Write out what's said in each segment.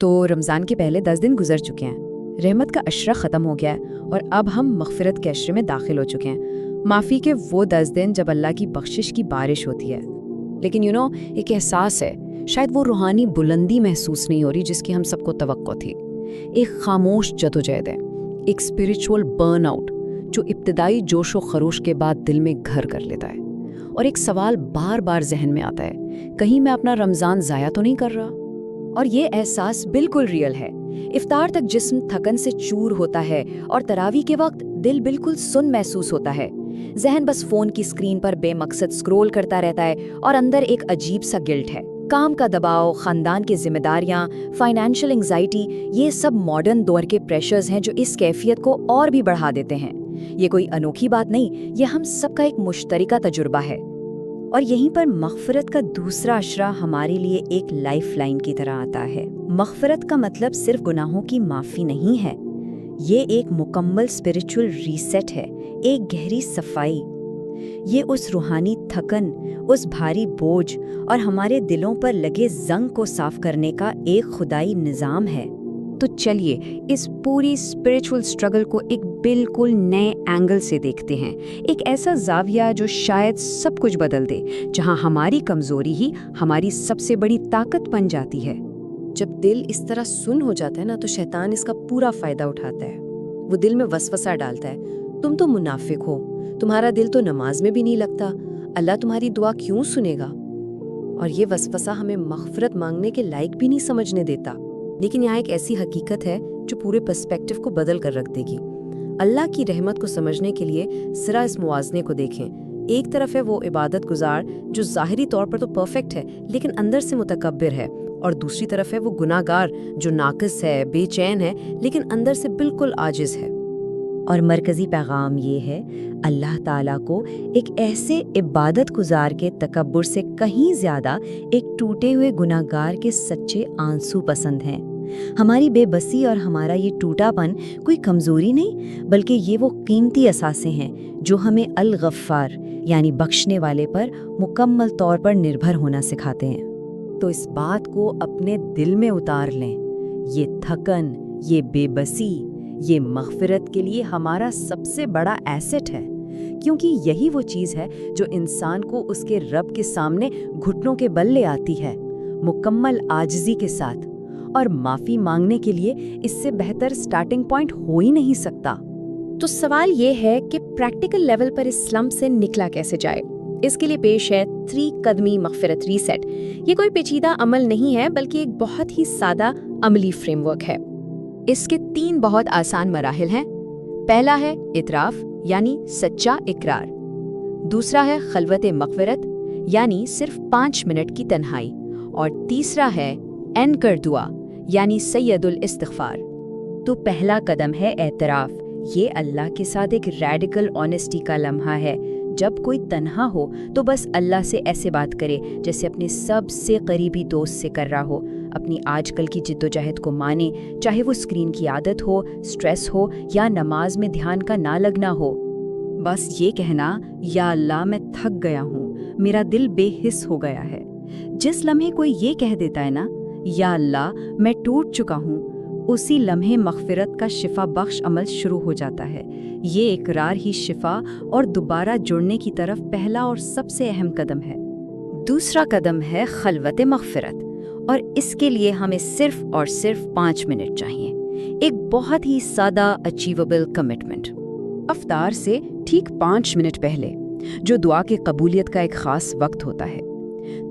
تو رمضان کے پہلے 10 دن گزر چکے ہیں، رحمت کا عشرہ ختم ہو گیا ہے اور اب ہم مغفرت کے عشرے میں داخل ہو چکے ہیں، معافی کے وہ 10 دن جب اللہ کی بخشش کی بارش ہوتی ہے۔ لیکن ایک احساس ہے، شاید وہ روحانی بلندی محسوس نہیں ہو رہی جس کی ہم سب کو توقع تھی۔ ایک خاموش جدوجہد ہے، ایک اسپرچول برن آؤٹ جو ابتدائی جوش و خروش کے بعد دل میں گھر کر لیتا ہے، اور ایک سوال بار بار ذہن میں آتا ہے، کہیں میں اپنا رمضان ضائع تو نہیں کر رہا؟ اور یہ احساس بالکل ریئل ہے۔ افطار تک جسم تھکن سے چور ہوتا ہے اور تراویح کے وقت دل بالکل سن محسوس ہوتا ہے، ذہن بس فون کی اسکرین پر بے مقصد سکرول کرتا رہتا ہے، اور اندر ایک عجیب سا گلٹ ہے۔ کام کا دباؤ، خاندان کی ذمہ داریاں، فائنینشیل انگزائٹی، یہ سب ماڈرن دور کے پریشرز ہیں جو اس کیفیت کو اور بھی بڑھا دیتے ہیں۔ یہ کوئی انوکھی بات نہیں، یہ ہم سب کا ایک مشترکہ تجربہ ہے۔ اور یہیں پر مغفرت کا دوسرا عشرہ ہمارے لیے ایک لائف لائن کی طرح آتا ہے۔ مغفرت کا مطلب صرف گناہوں کی معافی نہیں ہے، یہ ایک مکمل اسپرچول ریسیٹ ہے، ایک گہری صفائی۔ یہ اس روحانی تھکن، اس بھاری بوجھ اور ہمارے دلوں پر لگے زنگ کو صاف کرنے کا ایک خدائی نظام ہے۔ تو چلیے اس پوری اسپرچول اسٹرگل کو ایک بالکل نئے اینگل سے دیکھتے ہیں، ایک ایسا زاویہ جو شاید سب کچھ بدل دے، جہاں ہماری کمزوری ہی ہماری سب سے بڑی طاقت بن جاتی ہے۔ جب دل اس طرح سن ہو جاتا ہے نا، تو شیطان اس کا پورا فائدہ اٹھاتا ہے۔ وہ دل میں وسوسہ ڈالتا ہے، تم تو منافق ہو، تمہارا دل تو نماز میں بھی نہیں لگتا، اللہ تمہاری دعا کیوں سنے گا؟ اور یہ وسوسہ ہمیں مغفرت مانگنے کے لائق بھی نہیں سمجھنے دیتا۔ لیکن یہاں ایک ایسی حقیقت ہے جو پورے پرسپیکٹیو کو بدل کر رکھ دے گی۔ اللہ کی رحمت کو سمجھنے کے لیے ذرا اس موازنے کو دیکھیں۔ ایک طرف ہے وہ عبادت گزار جو ظاہری طور پر تو پرفیکٹ ہے لیکن اندر سے متکبر ہے، اور دوسری طرف ہے وہ گناہ گار جو ناقص ہے، بے چین ہے لیکن اندر سے بالکل عاجز ہے۔ اور مرکزی پیغام یہ ہے، اللہ تعالیٰ کو ایک ایسے عبادت گزار کے تکبر سے کہیں زیادہ ایک ٹوٹے ہوئے گناہ گار کے سچے آنسو پسند ہیں۔ ہماری بے بسی اور ہمارا یہ ٹوٹا پن کوئی کمزوری نہیں، بلکہ یہ وہ قیمتی اثاثے ہیں جو ہمیں الغفار یعنی بخشنے والے پر مکمل طور پر نربھر ہونا سکھاتے ہیں۔ تو اس بات کو اپنے دل میں اتار لیں، یہ تھکن، یہ بے بسی، یہ مغفرت کے لیے ہمارا سب سے بڑا ایسٹ ہے، کیونکہ یہی وہ چیز ہے جو انسان کو اس کے رب کے سامنے گھٹنوں کے بل لے آتی ہے، مکمل عاجزی کے ساتھ۔ اور معافی مانگنے کے لیے اس سے بہتر سٹارٹنگ پوائنٹ ہو ہی نہیں سکتا۔ تو سوال یہ ہے کہ پریکٹیکل لیول پر اس سلمپ سے نکلا کیسے جائے؟ اس کے لیے پیش ہے 3 قدمی مغفرت ریسیٹ۔ یہ کوئی پیچیدہ عمل نہیں ہے بلکہ ایک بہت ہی سادہ عملی فریم ورک ہے۔ اس کے 3 بہت آسان مراحل ہیں۔ پہلا ہے اعتراف یعنی سچا اقرار، دوسرا ہے خلوت مغفرت یعنی صرف 5 منٹ کی تنہائی، اور تیسرا ہے اینکر دعا یعنی سید الاستغفار۔ تو پہلا قدم ہے اعتراف۔ یہ اللہ کے ساتھ ایک ریڈیکل آنیسٹی کا لمحہ ہے۔ جب کوئی تنہا ہو تو بس اللہ سے ایسے بات کرے جیسے اپنے سب سے قریبی دوست سے کر رہا ہو، اپنی آج کل کی جدوجہد کو مانے، چاہے وہ اسکرین کی عادت ہو، سٹریس ہو یا نماز میں دھیان کا نہ لگنا ہو۔ بس یہ کہنا، یا اللہ میں تھک گیا ہوں، میرا دل بے حس ہو گیا ہے۔ جس لمحے کوئی یہ کہہ دیتا ہے نا، یا اللہ میں ٹوٹ چکا ہوں، اسی لمحے مغفرت کا شفا بخش عمل شروع ہو جاتا ہے۔ یہ اقرار ہی شفا اور دوبارہ جڑنے کی طرف پہلا اور سب سے اہم قدم ہے۔ دوسرا قدم ہے خلوت مغفرت، اور اس کے لیے ہمیں صرف اور صرف 5 منٹ چاہیے۔ ایک بہت ہی سادہ اچیویبل کمٹمنٹ۔ افطار سے ٹھیک 5 منٹ پہلے، جو دعا کی قبولیت کا ایک خاص وقت ہوتا ہے،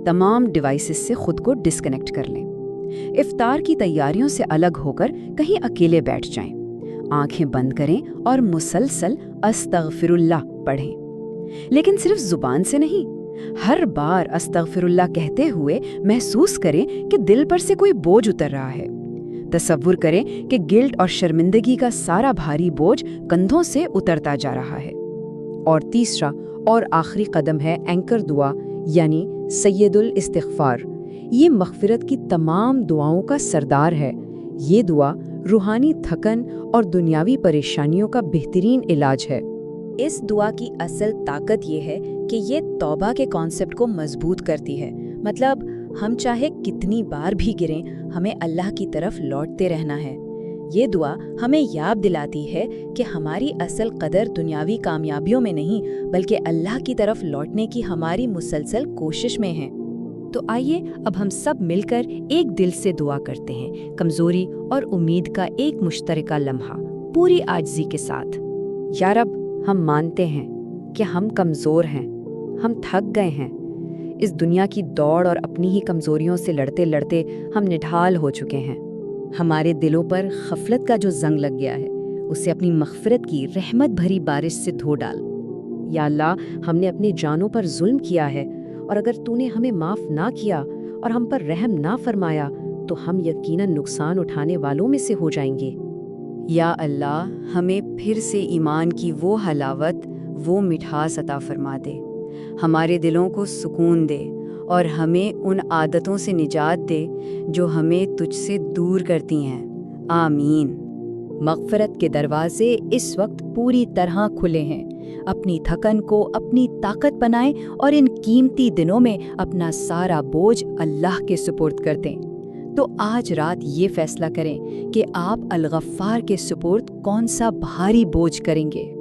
تمام ڈیوائسز سے خود کو ڈسکنیکٹ کر لیں۔ افطار کی تیاریوں سے الگ ہو کر کہیں اکیلے بیٹھ جائیں، آنکھیں بند کریں اور مسلسل استغفر اللہ پڑھیں، لیکن صرف زبان سے نہیں۔ ہر بار استغفر اللہ کہتے ہوئے محسوس کریں کہ دل پر سے کوئی بوجھ اتر رہا ہے۔ تصور کریں کہ گلٹ اور شرمندگی کا سارا بھاری بوجھ کندھوں سے اترتا جا رہا ہے۔ اور تیسرا اور آخری قدم ہے اینکر دعا یعنی سید الاستغفار۔ یہ مغفرت کی تمام دعاؤں کا سردار ہے۔ یہ دعا روحانی تھکن اور دنیاوی پریشانیوں کا بہترین علاج ہے۔ اس دعا کی اصل طاقت یہ ہے کہ یہ توبہ کے کانسیپٹ کو مضبوط کرتی ہے۔ مطلب ہم چاہے کتنی بار بھی گریں، ہمیں اللہ کی طرف لوٹتے رہنا ہے۔ یہ دعا ہمیں یاد دلاتی ہے کہ ہماری اصل قدر دنیاوی کامیابیوں میں نہیں بلکہ اللہ کی طرف لوٹنے کی ہماری مسلسل کوشش میں ہے۔ تو آئیے اب ہم سب مل کر ایک دل سے دعا کرتے ہیں، کمزوری اور امید کا ایک مشترکہ لمحہ پوری عاجزی کے ساتھ۔ یا رب، ہم مانتے ہیں کہ ہم کمزور ہیں، ہم تھک گئے ہیں اس دنیا کی دوڑ اور اپنی ہی کمزوریوں سے لڑتے لڑتے ہم نڈھال ہو چکے ہیں۔ ہمارے دلوں پر غفلت کا جو زنگ لگ گیا ہے اسے اپنی مغفرت کی رحمت بھری بارش سے دھو ڈال۔ یا اللہ، ہم نے اپنی جانوں پر ظلم کیا ہے، اور اگر تو نے ہمیں معاف نہ کیا اور ہم پر رحم نہ فرمایا تو ہم یقیناً نقصان اٹھانے والوں میں سے ہو جائیں گے۔ یا اللہ، ہمیں پھر سے ایمان کی وہ حلاوت، وہ مٹھاس عطا فرما دے، ہمارے دلوں کو سکون دے اور ہمیں ان عادتوں سے نجات دے جو ہمیں تجھ سے دور کرتی ہیں۔ آمین۔ مغفرت کے دروازے اس وقت پوری طرح کھلے ہیں۔ اپنی تھکن کو اپنی طاقت بنائیں اور ان قیمتی دنوں میں اپنا سارا بوجھ اللہ کے سپرد کر دیں۔ تو آج رات یہ فیصلہ کریں کہ آپ الغفار کے سپرد کون سا بھاری بوجھ کریں گے۔